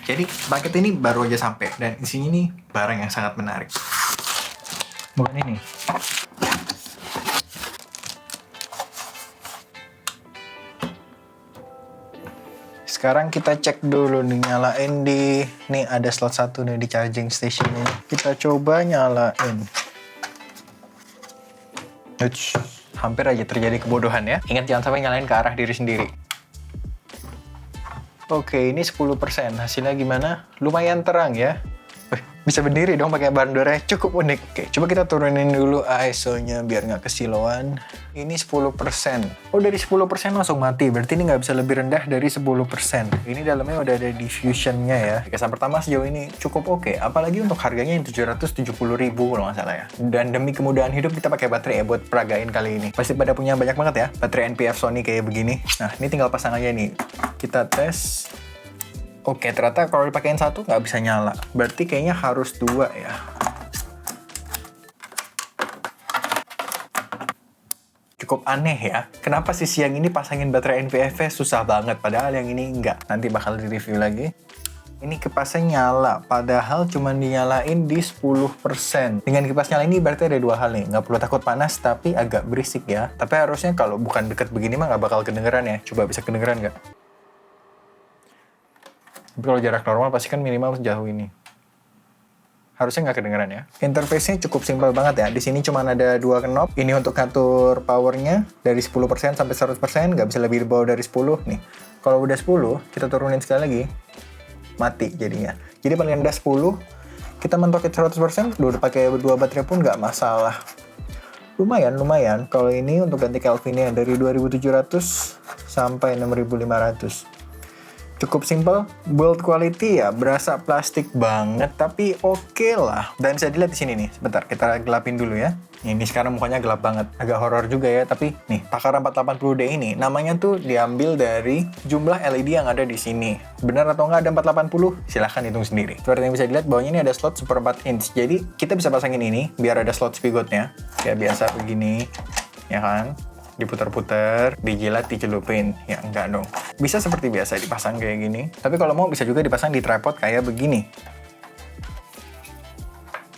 Jadi paket ini baru aja sampai dan isinya nih barang yang sangat menarik. Bukan ini. Sekarang kita cek dulu nih, nyalain nih ada slot 1 nih di charging stationnya. Kita coba nyalain. Uts, hampir aja terjadi kebodohan ya. Ingat jangan sampai nyalain ke arah diri sendiri. Oke, ini 10%. Hasilnya gimana? Lumayan terang ya. Bisa berdiri dong pakai bandornya, cukup unik. Oke, coba kita turunin dulu ISO-nya biar nggak kesilauan. Ini 10%. Oh, dari 10% langsung mati. Berarti ini nggak bisa lebih rendah dari 10%. Ini dalamnya udah ada diffusion-nya ya. Kesan pertama sejauh ini cukup oke. Apalagi untuk harganya yang 770.000 kalau nggak salah ya. Dan demi kemudahan hidup kita pakai baterai ya buat peragain kali ini. Pasti pada punya banyak banget ya baterai NPF Sony kayak begini. Nah, ini tinggal pasang aja nih. Kita tes. Oke, ternyata kalau dipakein 1 nggak bisa nyala. Berarti kayaknya harus 2 ya. Cukup aneh ya. Kenapa sih siang ini pasangin baterai NPF susah banget, padahal yang ini nggak. Nanti bakal di-review lagi. Ini kipasnya nyala, padahal cuma dinyalain di 10%. Dengan kipas nyala ini berarti ada 2 hal nih. Nggak perlu takut panas, tapi agak berisik ya. Tapi harusnya kalau bukan deket begini mah nggak bakal kedengeran ya. Coba bisa kedengeran nggak? Tapi kalau jarak normal pasti kan minimal sejauh ini. Harusnya nggak kedengeran ya. Interface-nya cukup simpel banget ya. Di sini cuma ada 2 knob. Ini untuk ngatur powernya dari 10% sampai 100%. Nggak bisa lebih di bawah dari 10. Nih, kalau udah 10, kita turunin sekali lagi. Mati jadinya. Jadi paling rendah 10. Kita mentokin 100%. Udah pakai 2 baterai pun nggak masalah. Lumayan. Kalau ini untuk ganti Kelvinnya dari 2700 sampai 6500. Cukup simple, build quality ya, berasa plastik banget, tapi oke lah. Dan bisa dilihat di sini nih, sebentar, kita gelapin dulu ya. Ini sekarang mukanya gelap banget, agak horor juga ya, tapi nih, Takara 480D ini, namanya tuh diambil dari jumlah LED yang ada di sini. Benar atau nggak ada 480? Silahkan hitung sendiri. Seperti yang bisa dilihat, bawahnya ini ada slot 1/4 inch, jadi kita bisa pasangin ini, biar ada slot spigotnya, kayak biasa begini, ya kan? Diputar-putar, dijilat, dicelupin. Ya enggak dong. Bisa seperti biasa dipasang kayak gini. Tapi kalau mau bisa juga dipasang di tripod kayak begini.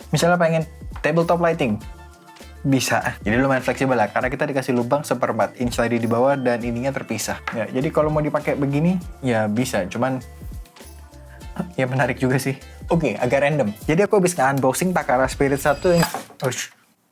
Misalnya pengen tabletop lighting. Bisa. Jadi lumayan fleksibel lah. Karena kita dikasih lubang 1/4 inch tadi di bawah dan ininya terpisah. Ya, jadi kalau mau dipakai begini, ya bisa. Cuman ya menarik juga sih. Oke, agak random. Jadi aku habis nge-unboxing Takara Spirit 1 yang...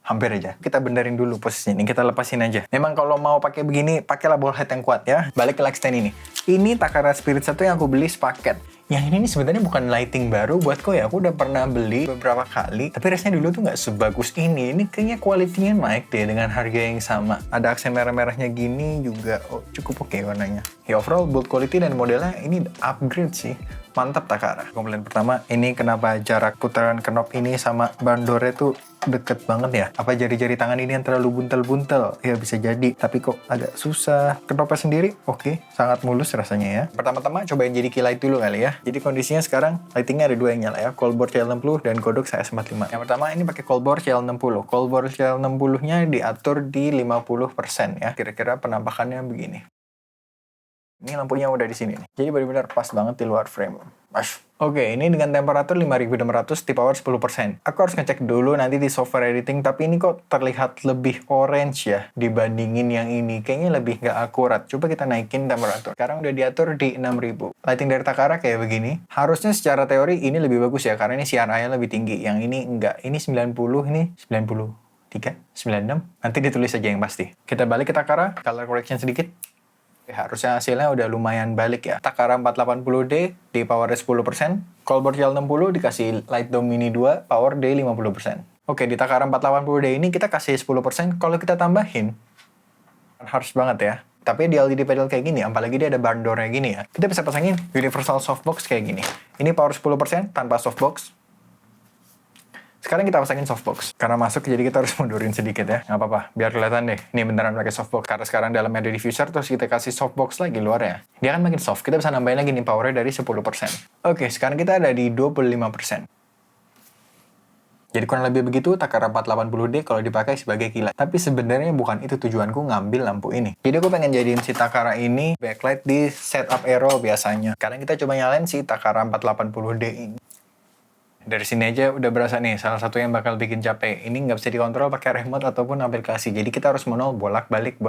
hampir aja. Kita benerin dulu posisinya. Ini kita lepasin aja. Memang kalau mau pakai begini, pakailah ball head yang kuat ya. Balik ke light stand ini. Ini Takara Spirit 1 yang aku beli sepaket. Yang ini sebenarnya bukan lighting baru buatku ya. Aku udah pernah beli beberapa kali. Tapi rasanya dulu tuh nggak sebagus ini. Ini kayaknya kualitinya naik deh dengan harga yang sama. Ada aksen merah-merahnya gini juga. Oh, cukup oke warnanya. Ya overall build quality dan modelnya ini upgrade sih. Mantap Takara. Komplain pertama, ini kenapa jarak putaran knob ini sama bandornya tuh deket banget ya? Apa jari-jari tangan ini yang terlalu buntel-buntel? Ya bisa jadi, tapi kok agak susah. Knobnya sendiri, oke, sangat mulus rasanya ya. Pertama-tama cobain jadi key light dulu kali ya. Jadi kondisinya sekarang lightingnya ada 2 yang nyala ya, Colbor CL60 dan Kodok CS45. Yang pertama ini pakai Colbor CL60. Colbor CL60-nya diatur di 50% ya. Kira-kira penampakannya begini. Ini lampunya udah di sini nih. Jadi benar-benar pas banget di luar frame. Oke, ini dengan temperatur 5600 di power 10%. Aku harus ngecek dulu nanti di software editing, tapi ini kok terlihat lebih orange ya dibandingin yang ini. Kayaknya lebih nggak akurat. Coba kita naikin temperatur. Sekarang udah diatur di 6000. Lighting dari Takara kayak begini. Harusnya secara teori ini lebih bagus ya, karena ini CRI-nya lebih tinggi. Yang ini enggak. Ini 90, ini 93, 96. Nanti ditulis aja yang pasti. Kita balik ke Takara, color correction sedikit. Harusnya hasilnya udah lumayan balik ya. Takara 480D di power 10%. Colbor CL60 dikasih Light Dome Mini 2 power D 50%. Oke, di Takara 480D ini kita kasih 10%. Kalau kita tambahin, harus banget ya. Tapi di LCD pedal kayak gini, apalagi dia ada barn door-nya gini ya. Kita bisa pasangin universal softbox kayak gini. Ini power 10% tanpa softbox. Sekarang kita pasangin softbox. Karena masuk, jadi kita harus mundurin sedikit ya. Nggak apa-apa, biar kelihatan deh. Ini beneran pakai softbox. Karena sekarang dalamnya ada diffuser, terus kita kasih softbox lagi luarnya. Dia kan makin soft. Kita bisa nambahin lagi nih powernya dari 10%. Oke, sekarang kita ada di 25%. Jadi kurang lebih begitu Takara 480D kalau dipakai sebagai kilat. Tapi sebenarnya bukan itu tujuanku ngambil lampu ini. Jadi aku pengen jadiin si Takara ini backlight di setup aero biasanya. Sekarang kita coba nyalain si Takara 480D ini. Dari sini aja udah berasa nih, salah satu yang bakal bikin capek. Ini nggak bisa dikontrol pakai remote ataupun aplikasi. Jadi kita harus manual bolak-balik.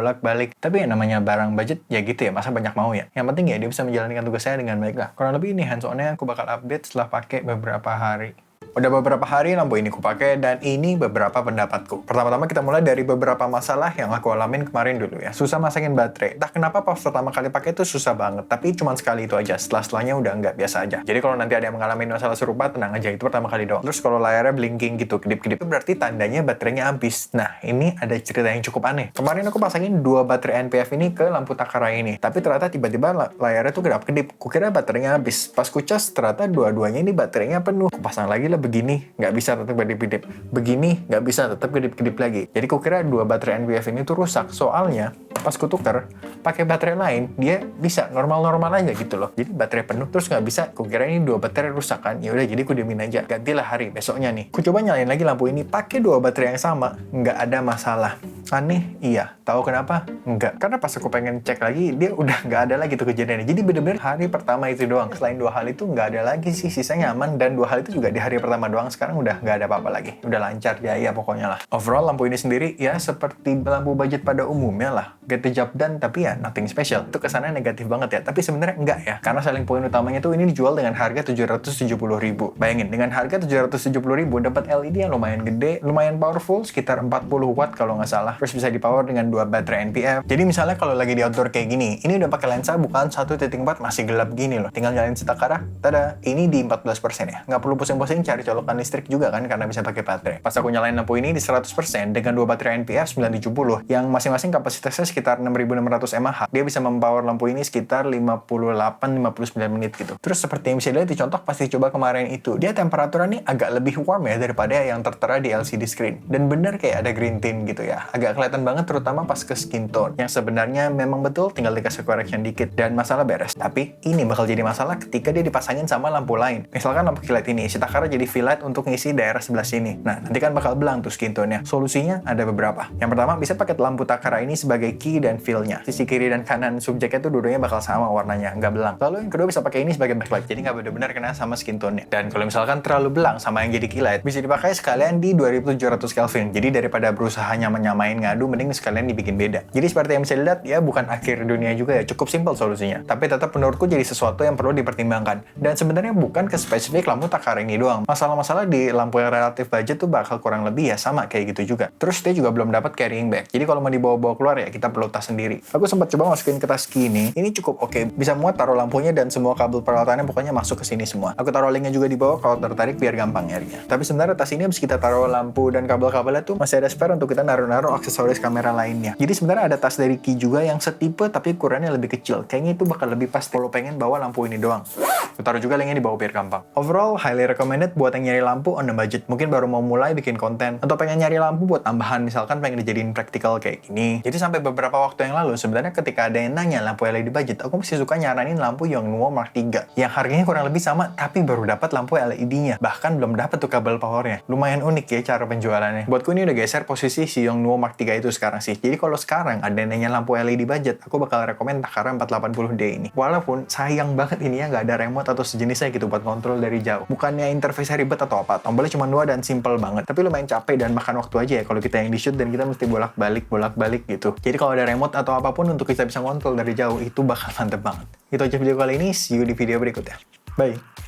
Tapi yang namanya barang budget ya gitu ya, masa banyak mau ya. Yang penting ya dia bisa menjalankan tugasnya dengan baik lah. Kurang lebih ini hands-on-nya aku bakal update setelah pakai beberapa hari. Udah beberapa hari lampu ini kupakai dan ini beberapa pendapatku. Pertama-tama kita mulai dari beberapa masalah yang aku alamin kemarin dulu ya. Susah masangin baterai. Entah kenapa pas pertama kali pakai itu susah banget, tapi cuma sekali itu aja. Setelahnya udah nggak biasa aja. Jadi kalau nanti ada yang mengalami masalah serupa, tenang aja, itu pertama kali doang. Terus kalau layarnya blinking gitu, kedip-kedip, itu berarti tandanya baterainya habis. Nah, ini ada cerita yang cukup aneh. Kemarin aku pasangin 2 baterai NPF ini ke lampu Takara ini, tapi ternyata tiba-tiba layarnya tuh kedap-kedip. Kukira baterainya habis. Pas kucas ternyata dua-duanya ini baterainya penuh. Kupasang lagi lah begini, nggak bisa tetap kedip-kedip. Begini, nggak bisa tetap kedip-kedip lagi. Jadi kukira 2 baterai NPF ini tuh rusak. Soalnya pas kutuker pakai baterai lain, dia bisa normal-normal aja gitu loh. Jadi baterai penuh terus nggak bisa. Kukira ini 2 baterai rusak kan. Ya udah, jadi ku diemin aja. Gantilah hari besoknya nih. Ku coba nyalain lagi lampu ini pakai 2 baterai yang sama, nggak ada masalah. Aneh, iya. Tahu kenapa? Enggak. Karena pas aku pengen cek lagi, dia udah nggak ada lagi tuh kejadiannya. Jadi bener-bener hari pertama itu doang. Selain 2 hal itu nggak ada lagi sih. Sisanya aman, dan 2 hal itu juga di hari pertama doang. Sekarang udah nggak ada apa-apa lagi. Udah lancar ya pokoknya lah. Overall lampu ini sendiri ya seperti lampu budget pada umumnya lah. Get the job done, tapi ya nothing special. Itu kesannya negatif banget ya. Tapi sebenarnya enggak ya. Karena selling point utamanya tuh ini dijual dengan harga 770.000. Bayangin, dengan harga 770.000 dapat LED yang lumayan gede, lumayan powerful, sekitar 40 watt kalau nggak salah. Terus bisa dipower dengan 2 baterai NPF. Jadi misalnya kalau lagi di outdoor kayak gini, ini udah pakai lensa bukan 1.4, masih gelap gini loh. Tinggal nyalain si Takara, tada, ini di 14% ya. Nggak perlu pusing-pusing cari colokan listrik juga kan, karena bisa pakai baterai. Pas aku nyalain lampu ini di 100% dengan 2 baterai NPF 970 yang masing-masing kapasitasnya sekitar 6.600 mAh. Dia bisa mempower lampu ini sekitar 58-59 menit gitu. Terus seperti yang bisa dilihat di contoh pasti coba kemarin itu, dia temperaturannya agak lebih warm ya daripada yang tertera di LCD screen. Dan bener kayak ada green tint gitu ya. Agak kelihatan banget terutama pas ke skin tone. Yang sebenarnya memang betul tinggal dikasih correction dikit dan masalah beres. Tapi ini bakal jadi masalah ketika dia dipasangin sama lampu lain. Misalkan lampu kilat ini, si Takara jadi V-light untuk ngisi daerah sebelah sini. Nah, nanti kan bakal belang tuh skin tone-nya. Solusinya ada beberapa. Yang pertama, bisa pakai lampu Takara ini sebagai key dan fill-nya. Sisi kiri dan kanan subjeknya tuh dua-duanya bakal sama warnanya, nggak belang. Lalu yang kedua bisa pakai ini sebagai backlight, jadi nggak benar-benar kena sama skin tone-nya. Dan kalau misalkan terlalu belang sama yang jadi key light, bisa dipakai sekalian di 2700 Kelvin. Jadi daripada berusaha nyamain ngadu, mending sekalian dibikin beda. Jadi seperti yang bisa dilihat, ya bukan akhir dunia juga ya, cukup simpel solusinya. Tapi tetap menurutku jadi sesuatu yang perlu dipertimbangkan. Dan sebenarnya bukan ke spesifik lampu Takara ini doang. Masalah-masalah di lampu yang relatif budget tuh bakal kurang lebih ya sama kayak gitu juga. Terus dia juga belum dapat carrying bag. Jadi kalau mau dibawa-bawa keluar ya kita perlu tas sendiri. Aku sempat coba masukin ke tas gini. Ini cukup oke. Bisa muat taruh lampunya dan semua kabel peralatannya pokoknya masuk ke sini semua. Aku taruh linknya juga di bawah kalau tertarik biar gampang nyarinya. Tapi sebenarnya tas ini habis kita taruh lampu dan kabel-kabelnya tuh masih ada spare untuk kita naruh-naruh aksesoris kamera lainnya. Jadi sebenarnya ada tas dari Qi juga yang setipe tapi ukurannya lebih kecil. Kayaknya itu bakal lebih pas kalau pengen bawa lampu ini doang. Aku taruh juga linknya di bawah biar gampang. Overall, highly recommended buat yang nyari lampu on the budget. Mungkin baru mau mulai bikin konten atau pengen nyari lampu buat tambahan, misalkan pengen dijadiin praktikal kayak gini. Jadi sampai beberapa waktu yang lalu sebenarnya ketika ada yang nanya lampu LED budget, aku masih suka nyaranin lampu Yongnuo Mark 3 yang harganya kurang lebih sama tapi baru dapat lampu LED-nya. Bahkan belum dapat tuh kabel powernya. Lumayan unik ya cara penjualannya. Buatku ini udah geser posisi si Yongnuo Mark 3 itu sekarang sih. Jadi kalau sekarang ada yang nanya lampu LED budget, aku bakal rekomen Takara 480D ini. Walaupun sayang banget ini ya nggak ada remote atau sejenisnya gitu buat kontrol dari jauh. Bukannya interface ribet atau apa, tombolnya cuma 2 dan simple banget. Tapi lumayan capek dan makan waktu aja ya kalau kita yang di shoot dan kita mesti bolak-balik gitu. Jadi kalau ada remote atau apapun untuk kita bisa kontrol dari jauh, itu bakal mantep banget. Itu aja video kali ini, see you di video berikutnya. Bye!